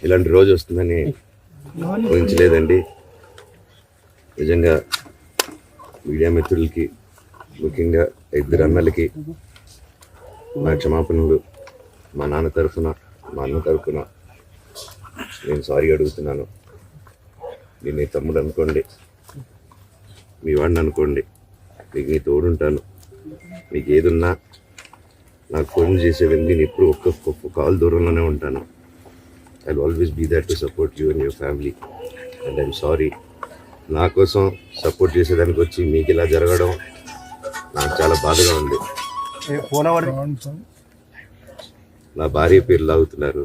ఇలాంటి రోజు వస్తుందని ఊహించలేదండి. నిజంగా మీడియా మిత్రులకి, ముఖ్యంగా ఇద్దరు అన్నలకి నా క్షమాపణలు. మా నాన్న తరఫున, మా అన్న తరఫున నేను సారీ అడుగుతున్నాను. నేను నీ తమ్ముడు అనుకోండి, మీ వాడిని అనుకోండి, మీకు నీ తోడుంటాను. మీకు ఏదున్నా నాకు ఫోన్ చేసేవి, నేను ఎప్పుడు ఒక్క కాల్ దూరంలోనే ఉంటాను. I will always be there to support you and your family. And I'm sorry, నా కోసం సపోర్ట్ చేసేదానికి వచ్చి మీకు ఇలా జరగడం నాకు చాలా బాధగా ఉంది. నా భార్య పేరు లాగుతున్నారు,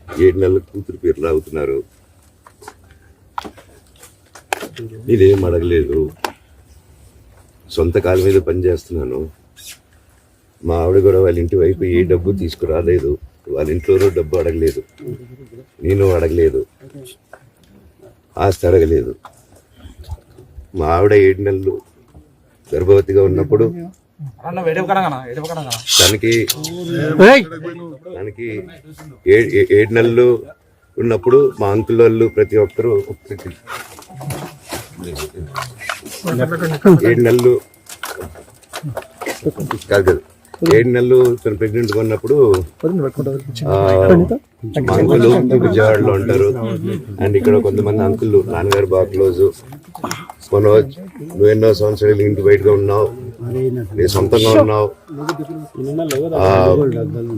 7 నెలల కూతురు పేరు లాగుతున్నారు. నేనేం అడగలేదు, సొంత కాళ్ళ మీద పనిచేస్తున్నాను. మా ఆవిడ కూడా వాళ్ళ ఇంటి వైపు ఏ డబ్బు తీసుకురాలేదు, వాళ్ళ ఇంట్లోనూ డబ్బు అడగలేదు, నేను అడగలేదు, ఆస్తి అడగలేదు. మా ఆవిడ 7 నెలలు గర్భవతిగా ఉన్నప్పుడు తనకి 7 నెలలు ఉన్నప్పుడు మా అంకుల్ వాళ్ళు ప్రతి ఒక్కరూ 7 నెలలు కాదు 7 నెలలు తను ప్రెగ్నెంట్గా ఉన్నప్పుడు మా అంకులు విజయవాడలో ఉంటారు. అండ్ ఇక్కడ కొంతమంది అంకుళ్ళు నాన్నగారు బాగా క్లోజు. మనోజ్, నువ్వు ఎన్నో సంవత్సరాలు ఇంటి బయటగా ఉన్నావు, నీ సొంతంగా ఉన్నావు.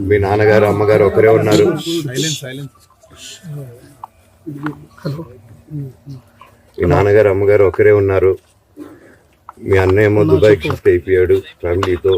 మీ నాన్నగారు అమ్మగారు ఒకరే ఉన్నారు. మీ నాన్నగారు అమ్మగారు ఒకరే ఉన్నారు. మీ అన్నయ్య ఏమో దుబాయ్కి షిఫ్ట్ అయిపోయాడు ఫ్యామిలీతో.